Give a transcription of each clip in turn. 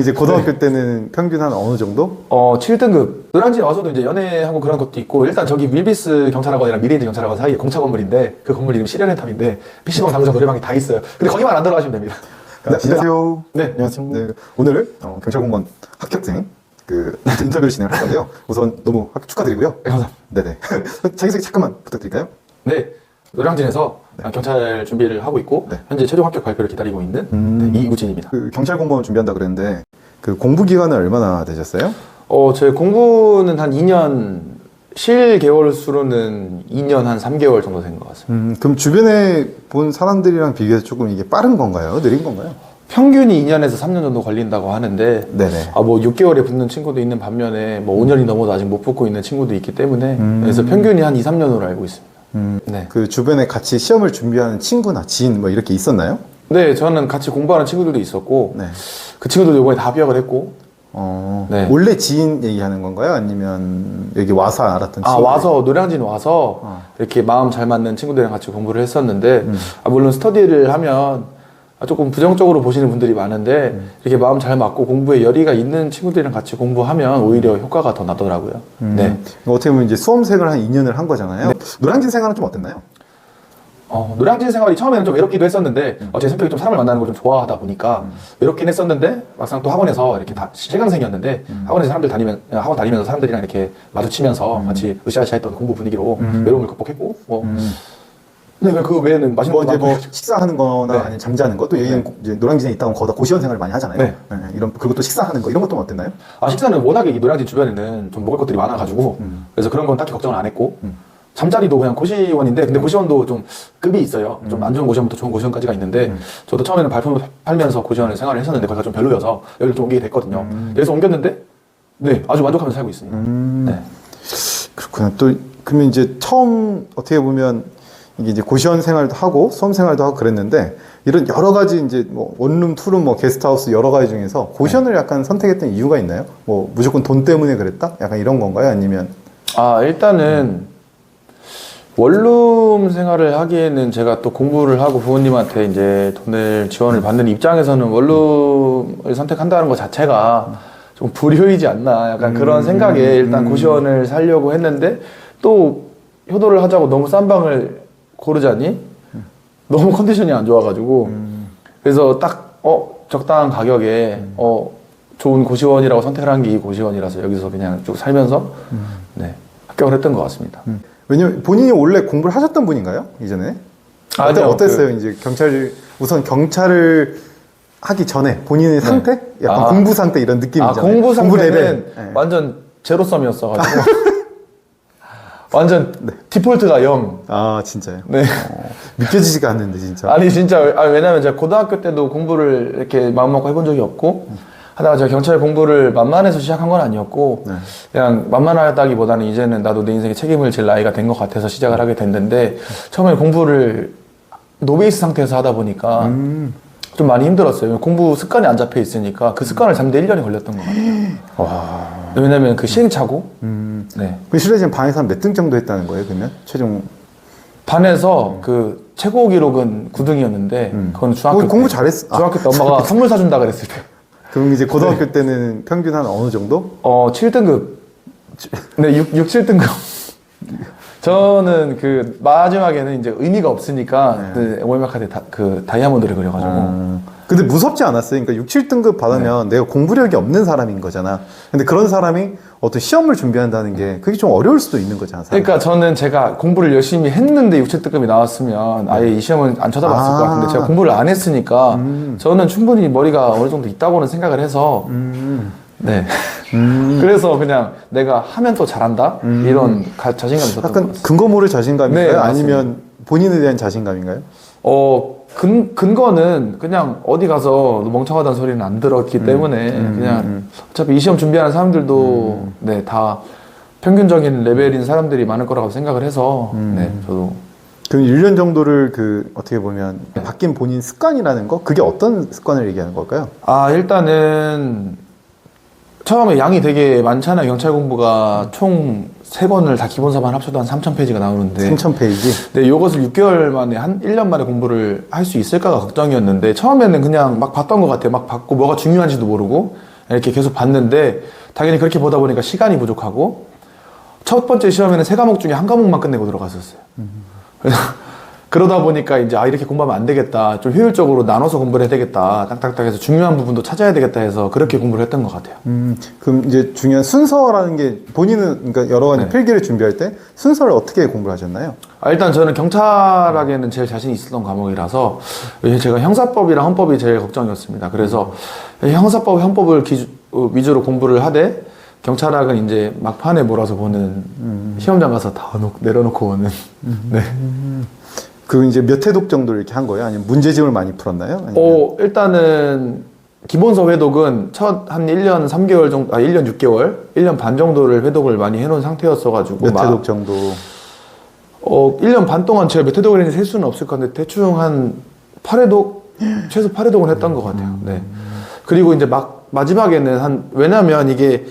이제 고등학교 때는 평균 한 어느 정도? 7등급. 노량진 와서도 이제 연애하고 그런 것도 있고, 일단 저기 밀비스 경찰학원이랑 미래인지 경찰학원 사이에 공차 건물인데, 그 건물 이름 시련의 탑인데, PC방, 당구장, 노래방이 다 있어요. 근데 거기만 안 들어가시면 됩니다. 네, 안녕하세요. 네. 안녕하세요. 네, 오늘 경찰공무원 합격생 인터뷰를 진행할 건데요. 우선 너무 축하드리고요. 네, 감사합니다. 네네. 자기소개 잠깐만 부탁드릴까요? 네. 노량진에서 경찰 준비를 하고 있고, 네. 현재 최종 합격 발표를 기다리고 있는 네, 이우진입니다. 그 경찰공무원 준비한다 그랬는데 그 공부 기간은 얼마나 되셨어요? 제 공부는 한 2년, 실 개월 수로는 2년 한 3개월 정도 된 것 같습니다. 그럼 주변에 본 사람들이랑 비교해서 조금 이게 빠른 건가요? 느린 건가요? 평균이 2년에서 3년 정도 걸린다고 하는데, 네네. 뭐 6개월에 붙는 친구도 있는 반면에 뭐 5년이 넘어도 아직 못 붙고 있는 친구도 있기 때문에, 그래서 평균이 한 2, 3년으로 알고 있습니다. 네. 그 주변에 같이 시험을 준비하는 친구나 지인 뭐 이렇게 있었나요? 네, 저는 같이 공부하는 친구들도 있었고, 네. 그 친구들도 이번에 다 합격을 했고, 네. 원래 지인 얘기하는 건가요? 아니면 여기 와서 알았던 친구? 와서, 노량진 와서, 이렇게 마음 잘 맞는 친구들이랑 같이 공부를 했었는데, 물론 스터디를 하면 조금 부정적으로 보시는 분들이 많은데, 이렇게 마음 잘 맞고 공부에 열의가 있는 친구들이랑 같이 공부하면 오히려 효과가 더 나더라고요. 네. 어떻게 보면 이제 수험생을 한 2년을 한 거잖아요. 노량진 생활은 좀 어땠나요? 노량진 생활이 처음에는 좀 외롭기도 했었는데, 제 성격이 좀 사람을 만나는 걸 좀 좋아하다 보니까, 외롭긴 했었는데, 막상 또 학원에서 이렇게 다 실강생이었는데, 학원 다니면서 사람들이랑 이렇게 마주치면서 같이 으쌰으쌰 했던 공부 분위기로 외로움을 극복했고, 네, 그 외에는 맛있는 뭐 것도 이제 뭐 많고. 식사하는 거나 네. 아니면 잠자는 거, 또 여기는 이제 노량진에 있다 보면 거기다 고시원 생활을 많이 하잖아요. 네. 이런 그리고 또 식사하는 거 이런 것도 어땠나요? 식사는 워낙에 이 노량진 주변에는 좀 먹을 것들이 많아가지고, 그래서 그런 건 딱히 걱정을 안 했고, 잠자리도 그냥 고시원인데, 근데 고시원도 좀 급이 있어요. 좀 안 좋은 고시원부터 좋은 고시원까지가 있는데, 저도 처음에는 발품을 팔면서 고시원을 생활을 했었는데, 거기가 좀 별로여서 여기를 좀 옮기게 됐거든요. 그래서 옮겼는데, 네, 아주 만족하면서 살고 있습니다. 네. 그렇구나. 또 그러면 이제 처음 어떻게 보면 이게 이제 고시원 생활도 하고 수험 생활도 하고 그랬는데 이런 여러 가지 이제 뭐 원룸, 투룸, 뭐 게스트하우스 여러 가지 중에서 고시원을 약간 선택했던 이유가 있나요? 뭐 무조건 돈 때문에 그랬다? 약간 이런 건가요? 아니면 일단은 원룸 생활을 하기에는 제가 또 공부를 하고 부모님한테 이제 돈을 지원을 받는 입장에서는 원룸을 선택한다는 것 자체가 좀 불효이지 않나 약간 그런 생각에 일단 고시원을 살려고 했는데 또 효도를 하자고 너무 싼 방을 고르자니 너무 컨디션이 안 좋아가지고 그래서 딱 적당한 가격에 좋은 고시원이라고 선택을 한 게 이 고시원이라서 여기서 그냥 쭉 살면서 네, 합격을 했던 것 같습니다. 왜냐면 본인이 원래 공부를 하셨던 분인가요? 이전에? 아니요, 어땠어요? 이제 우선 경찰을 하기 전에 본인의 상태? 약간 공부 상태 이런 느낌이잖아요. 공부 상태는 레벨. 네. 완전 제로섬이었어가지고 완전 디폴트가 0. 진짜요? 네. 믿겨지지가 않는데 진짜. 아니 진짜 왜냐면 제가 고등학교 때도 공부를 이렇게 마음먹고 해본 적이 없고 하다가 제가 경찰 공부를 만만해서 시작한 건 아니었고 그냥 만만하다기보다는 이제는 나도 내 인생에 책임을 질 나이가 된 것 같아서 시작을 하게 됐는데 처음에 공부를 노베이스 상태에서 하다 보니까 좀 많이 힘들었어요. 공부 습관이 안 잡혀 있으니까 그 습관을 잡는데 1년이 걸렸던 것 같아요. 왜냐면 그 시행착오? 네. 그 실례지만 반에서 한 몇 등 정도 했다는 거예요, 그러면? 최종. 반에서 그 최고 기록은 9등이었는데 그건 중학교 때. 공부 잘했어. 중학교 때 엄마가 선물 사준다 그랬을 때. 그럼 이제 고등학교 때는 평균 한 어느 정도? 7등급. 네, 6, 7등급. 저는 그 마지막에는 이제 의미가 없으니까 그 월말 카드 그 다이아몬드를 그려가지고. 근데 무섭지 않았어요? 그러니까 6, 7등급 받으면 내가 공부력이 없는 사람인 거잖아. 근데 그런 사람이 어떤 시험을 준비한다는 게 그게 좀 어려울 수도 있는 거잖아. 사람이. 그러니까 저는 제가 공부를 열심히 했는데 6, 7등급이 나왔으면 아예 이 시험을 안 쳐다봤을 것 같은데 제가 공부를 안 했으니까 저는 충분히 머리가 어느 정도 있다고는 생각을 해서 네. 그래서 그냥 내가 하면 또 잘한다? 이런 자신감이 있었던 것 약간 같아요. 근거 모를 자신감인가요? 네, 아니면 본인에 대한 자신감인가요? 근거는 그냥 어디 가서 멍청하다는 소리는 안 들었기 때문에 그냥 어차피 이 시험 준비하는 사람들도 네, 다 평균적인 레벨인 사람들이 많을 거라고 생각을 해서 네, 저도. 그럼 1년 정도를 어떻게 보면 바뀐 본인 습관이라는 거? 그게 어떤 습관을 얘기하는 걸까요? 일단은 처음에 양이 되게 많잖아요. 경찰 공부가 총 3권을 다 기본서만 합쳐도 한 3,000페이지가 나오는데 3,000페이지? 네, 요것을 6개월 만에 한 1년 만에 공부를 할 수 있을까가 걱정이었는데 처음에는 그냥 막 봤던 것 같아요. 막 봤고 뭐가 중요한지도 모르고 이렇게 계속 봤는데 당연히 그렇게 보다 보니까 시간이 부족하고 첫 번째 시험에는 3과목 중에 1과목만 끝내고 들어갔었어요. 그래서 그러다 보니까 이제 이렇게 공부하면 안 되겠다. 좀 효율적으로 나눠서 공부를 해야 되겠다. 딱딱딱 해서 중요한 부분도 찾아야 되겠다 해서 그렇게 공부를 했던 것 같아요. 그럼 이제 중요한 순서라는 게 본인은 그러니까 여러 가지 네. 필기를 준비할 때 순서를 어떻게 공부를 하셨나요? 일단 저는 경찰학에는 제일 자신이 있었던 과목이라서 제가 형사법이랑 헌법이 제일 걱정이었습니다. 그래서 형사법, 헌법을 위주로 공부를 하되 경찰학은 이제 막판에 몰아서 보는 시험장 가서 다 내려놓고 오는 네. 그 이제 몇 회독 정도 이렇게 한 거예요? 아니면 문제집을 많이 풀었나요? 아니면... 일단은 기본서 회독은 첫 한 1년 3개월 정도, 1년 6개월, 1년 반 정도를 회독을 많이 해놓은 상태였어가지고. 몇 회독 정도? 1년 반 동안 제가 몇 회독을 했는지 셀 수는 없을 것 같은데 대충 한 8회독, 최소 8회독은 했던 것 같아요. 네. 그리고 이제 마지막에는 왜냐면 이게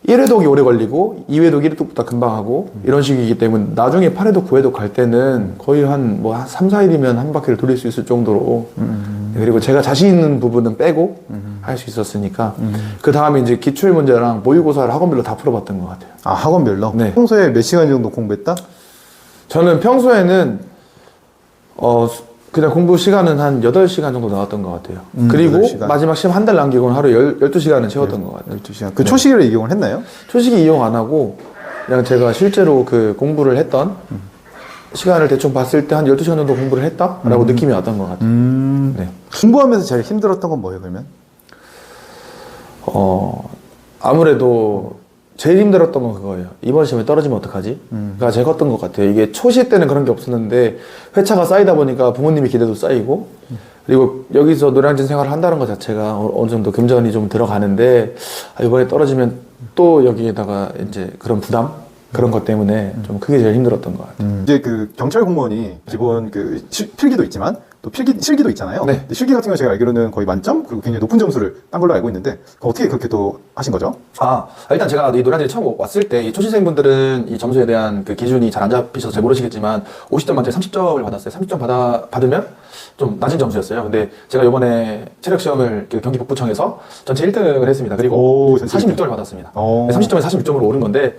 1회독이 오래 걸리고 2회독 1회독보다 금방 하고 이런 식이기 때문에 나중에 8회독 9회독 갈 때는 거의 한 3, 4일이면 한 바퀴를 돌릴 수 있을 정도로 그리고 제가 자신 있는 부분은 빼고 할 수 있었으니까 그 다음에 이제 기출문제랑 모의고사를 학원별로 다 풀어봤던 것 같아요. 아, 학원별로? 네. 평소에 몇 시간 정도 공부했다? 저는 평소에는 그냥 공부 시간은 한 8시간 정도 나왔던 것 같아요. 그리고 8시간. 마지막 시험 한 달 남기고는 하루에 12시간은 채웠던 것 같아요. 12시간. 그 초시계를 이용을 했나요? 초식이 이용 안 하고 그냥 제가 실제로 그 공부를 했던 시간을 대충 봤을 때 한 12시간 정도 공부를 했다라고 느낌이 왔던 것 같아요. 네. 공부하면서 제일 힘들었던 건 뭐예요, 그러면? 아무래도 제일 힘들었던 건 그거예요. 이번 시험에 떨어지면 어떡하지? 가 제일 컸던 것 같아요. 이게 초시 때는 그런 게 없었는데 회차가 쌓이다 보니까 부모님의 기대도 쌓이고 그리고 여기서 노량진 생활을 한다는 것 자체가 어느 정도 금전이 좀 들어가는데 이번에 떨어지면 또 여기에다가 이제 그런 부담? 그런 것 때문에 좀 그게 제일 힘들었던 것 같아요. 이제 그 경찰 공무원이 기본 그 필기도 있지만 또 실기도 있잖아요. 네. 근데 실기 같은 경우 제가 알기로는 거의 만점 그리고 굉장히 높은 점수를 딴 걸로 알고 있는데 어떻게 그렇게 또 하신 거죠? 일단 제가 이 노량진에 처음 왔을 때 이 초시생분들은 이 점수에 대한 그 기준이 잘 안 잡히셔서 잘 모르시겠지만 50점 만점에 30점을 받았어요. 30점 받으면 좀 낮은 점수였어요. 근데 제가 이번에 체력 시험을 그 경기 북부청에서 전체 1등을 했습니다. 그리고 46점을 받았습니다. 30점에 46점으로 오른 건데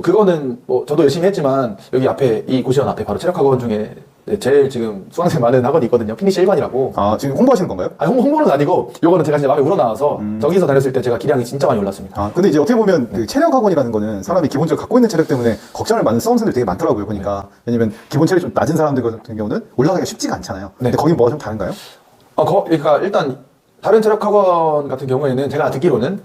그거는 저도 열심히 했지만 여기 앞에 이 고시원 앞에 바로 체력학원 중에 제일 지금 수강생 많은 학원이 있거든요. 피니시 1반이라고. 지금 홍보하시는 건가요? 홍보는 아니고 요거는 제가 진짜 마음에 우러나와서 저기서 다녔을 때 제가 기량이 진짜 많이 올랐습니다. 근데 이제 어떻게 보면 그 체력 학원이라는 거는 사람이 기본적으로 갖고 있는 체력 때문에 걱정을 많은 수험생들이 되게 많더라고요, 보니까. 왜냐면 기본 체력이 좀 낮은 사람들 같은 경우는 올라가기가 쉽지가 않잖아요. 근데 거긴 뭐가 좀 다른가요? 그러니까 일단 다른 체력학원 같은 경우에는 제가 듣기로는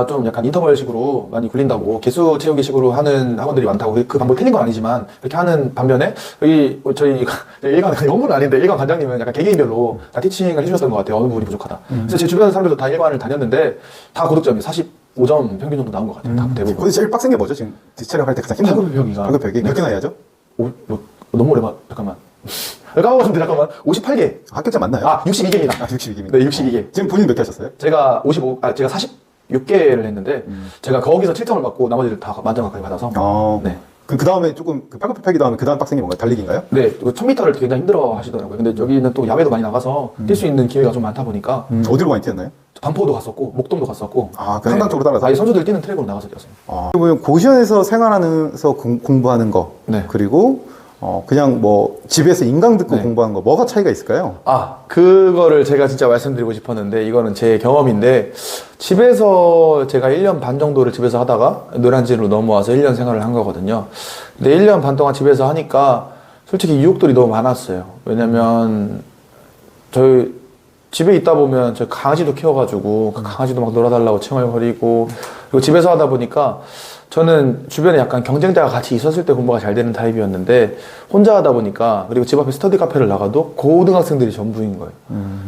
좀 약간 인터벌식으로 많이 굴린다고 개수 채우기식으로 하는 학원들이 많다고 그 방법이 틀린 건 아니지만 그렇게 하는 반면에 여기 저희 일간 연구는 아닌데 일간 관장님은 약간 개개인별로 다 티칭을 해주셨던 것 같아요. 어느 부분이 부족하다. 그래서 제 주변 사람들도 다 일반을 다녔는데 다 고득점이 45점 평균 정도 나온 것 같아요. 다 대부분. 근데 제일 빡센 게 뭐죠? 지금 체력 할 때 가장 힘든 파급력이가. 파급력이 몇 개나 해야죠? 너무 오래 잠깐만. 까먹었는데 잠깐만. 58개. 합격자 맞나요? 62개입니다. 62개입니다. 네, 62개. 지금 본인 몇 개 하셨어요? 제가 46개를 했는데 제가 거기서 7점을 받고 나머지를 다 만점 가까이 받아서 네. 그 다음에 조금 그 팔굽혀펴기 다음에 그 다음 빡센 게 뭔가요? 달리기인가요? 네, 1000m를 굉장히 힘들어 하시더라고요. 근데 여기는 또 야외도 많이 나가서 뛸 수 있는 기회가 좀 많다 보니까 어디로 많이 뛰었나요? 반포도 갔었고 목동도 갔었고 그 한강 쪽으로 따라서? 선수들 뛰는 트랙으로 나가서 뛰었습니다. 그러면 고시원에서 생활하면서 공부하는 거 네. 그리고 그냥 집에서 인강 듣고 네. 공부하는 거 뭐가 차이가 있을까요? 그거를 제가 진짜 말씀드리고 싶었는데 이거는 제 경험인데 집에서 제가 1년 반 정도를 집에서 하다가 노량진으로 넘어와서 1년 생활을 한 거거든요. 근데 1년 반 동안 집에서 하니까 솔직히 유혹들이 너무 많았어요. 왜냐면 저희 집에 있다 보면 저 강아지도 키워가지고 그 강아지도 막 놀아달라고 칭얼거리고 그리고 집에서 하다 보니까 저는 주변에 약간 경쟁자가 같이 있었을 때 공부가 잘 되는 타입이었는데 혼자 하다 보니까 그리고 집 앞에 스터디 카페를 나가도 고등학생들이 전부인 거예요.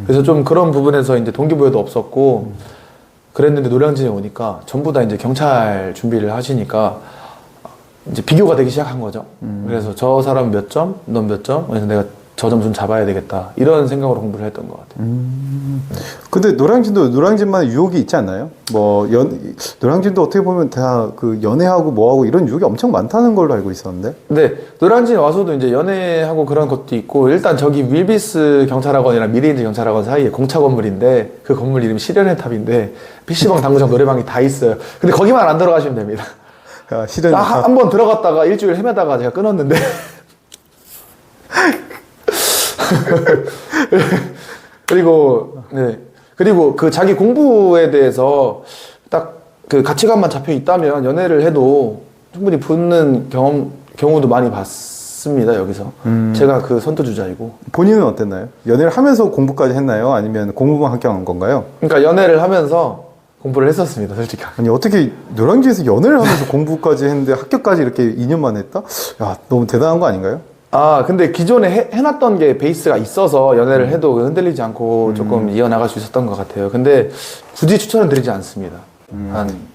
그래서 좀 그런 부분에서 이제 동기부여도 없었고 그랬는데 노량진에 오니까 전부 다 이제 경찰 준비를 하시니까 이제 비교가 되기 시작한 거죠. 그래서 저 사람 몇 점, 넌 몇 점? 그래서 내가 저 점 좀 잡아야 되겠다 이런 생각으로 공부를 했던 것 같아요. 근데 노량진만의 유혹이 있지 않나요? 노량진도 어떻게 보면 다 그 연애하고 뭐하고 이런 유혹이 엄청 많다는 걸로 알고 있었는데. 네, 노량진 와서도 이제 연애하고 그런 것도 있고, 일단 저기 윌비스 경찰학원이랑 미래인지 경찰학원 사이에 공차 건물인데, 그 건물 이름이 실현의 탑인데, PC방, 당구장, 노래방이 다 있어요. 근데 거기만 안 들어가시면 됩니다. 아, 실은 한 번 들어갔다가 일주일 헤매다가 제가 끊었는데. 그리고, 네. 그리고 그 자기 공부에 대해서 딱 그 가치관만 잡혀 있다면 연애를 해도 충분히 붙는 경우도 많이 봤습니다, 여기서. 제가 그 선두주자이고. 본인은 어땠나요? 연애를 하면서 공부까지 했나요? 아니면 공부만 함께 한 건가요? 그러니까 연애를 하면서 공부를 했었습니다, 솔직히. 아니 어떻게 노량진에서 연애를 하면서 공부까지 했는데 합격까지 이렇게 2년만 했다? 야, 너무 대단한 거 아닌가요? 아, 근데 기존에 해놨던 게 베이스가 있어서 연애를 해도 흔들리지 않고 조금 이어나갈 수 있었던 것 같아요. 근데 굳이 추천은 드리지 않습니다.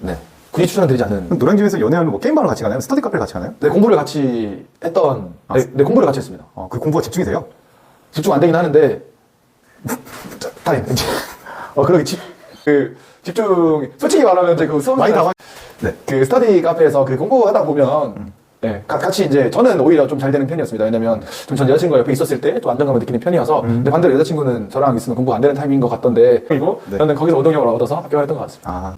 네. 굳이 추천은 드리지 않는. 그럼 노량진에서 연애하면 뭐 게임방을 같이 가나요? 스터디 카페를 같이 가나요? 네, 공부를 같이 했던, 네, 공부를 같이 했습니다. 그 공부가 집중이 돼요? 집중 안 되긴 하는데, 다행. 그러게, 집중, 솔직히 말하면 이제 그 수업 많이 당황. 네. 그 스터디 카페에서 그 공부하다 보면, 네, 같이 이제 저는 오히려 좀 잘 되는 편이었습니다. 왜냐면 좀 전 여자친구가 옆에 있었을 때 또 안정감을 느끼는 편이어서, 근데 반대로 여자친구는 저랑 있으면 공부 안 되는 타입인 것 같던데, 그리고 네. 저는 거기서 운동력을 얻어서 합격했던 것 같습니다. 아,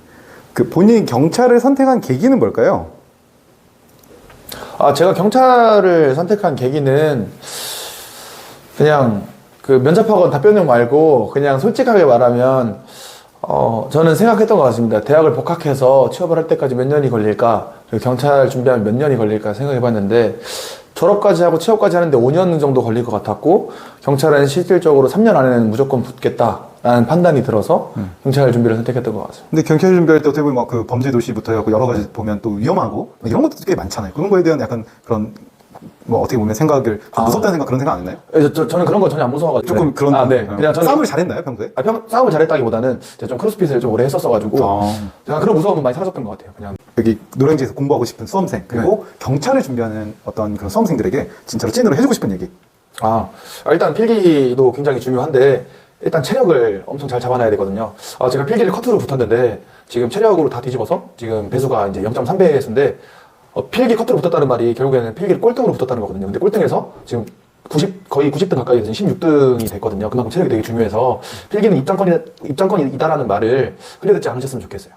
그 본인이 경찰을 선택한 계기는 뭘까요? 아, 제가 경찰을 선택한 계기는 그냥 그 면접학원 답변용 말고 그냥 솔직하게 말하면 저는 생각했던 것 같습니다. 대학을 복학해서 취업을 할 때까지 몇 년이 걸릴까? 그리고 경찰 준비하면 몇 년이 걸릴까 생각해 봤는데 졸업까지 하고 취업까지 하는데 5년 정도 걸릴 것 같았고 경찰은 실질적으로 3년 안에는 무조건 붙겠다라는 판단이 들어서 경찰 준비를 선택했던 것 같습니다. 근데 경찰 준비할 때 어떻게 보면 막 그 범죄 도시부터 해갖고 여러 가지 보면 또 위험하고 이런 것도 꽤 많잖아요. 그런 거에 대한 약간 그런 뭐 어떻게 보면 생각을 무섭다는 생각 그런 생각 안 했나요? 저는 그런 거 전혀 안 무서워가지고 조금 그런 네. 그냥 저는 싸움을 잘했나요 평소에? 싸움을 잘했다기보다는 제가 좀 크로스핏을 좀 오래 했었어가지고 제가 그런 무서움은 많이 사라졌던 것 같아요. 그냥 여기 노량진에서 공부하고 싶은 수험생 그리고 경찰을 준비하는 어떤 그런 수험생들에게 진짜로 찐으로 해주고 싶은 얘기. 일단 필기도 굉장히 중요한데 일단 체력을 엄청 잘 잡아놔야 되거든요. 제가 필기를 컷으로 붙었는데 지금 체력으로 다 뒤집어서 지금 배수가 이제 0.3배수인데 필기 커트로 붙었다는 말이 결국에는 필기를 꼴등으로 붙었다는 거거든요. 근데 꼴등에서 지금 거의 90등 가까이 돼서 16등이 됐거든요. 그만큼 체력이 되게 중요해서 필기는 입장권이다라는 말을 흘려듣지 않으셨으면 좋겠어요.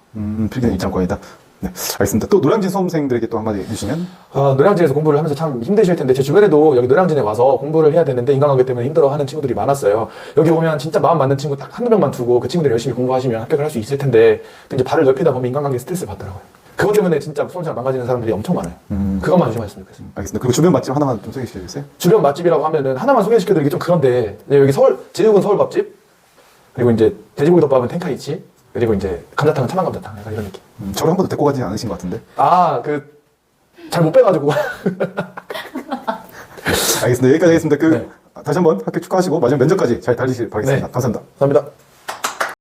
필기는 입장권이다. 네, 알겠습니다. 또 노량진 수험생들에게 또 한마디 해주시면? 노량진에서 공부를 하면서 참 힘드실 텐데 제 주변에도 여기 노량진에 와서 공부를 해야 되는데 인간관계 때문에 힘들어하는 친구들이 많았어요. 여기 오면 진짜 마음 맞는 친구 딱 한두 명만 두고 그 친구들이 열심히 공부하시면 합격을 할 수 있을 텐데 이제 발을 넓히다 보면 인간관계 스트레스 받더라고요. 그것 때문에 진짜 수험생 망가지는 사람들이 엄청 많아요. 그것만 조심하셨으면 좋겠습니다. 알겠습니다. 그리고 주변 맛집 하나만 좀 소개해 주시겠어요? 주변 맛집이라고 하면은 하나만 소개시켜드리기 좀 그런데 여기 제육은 서울밥집, 그리고 이제 돼지고기덮밥은 텐카이치, 그리고 이제 감자탕은 천안감자탕, 약간 이런 느낌. 저를 한 번도 데리고 가지 않으신 것 같은데? 잘 못 빼가지고. 알겠습니다. 여기까지 하겠습니다. 네. 다시 한번 합격 축하하시고 마지막 면접까지 잘 달리시길 바라겠습니다. 네. 감사합니다. 감사합니다.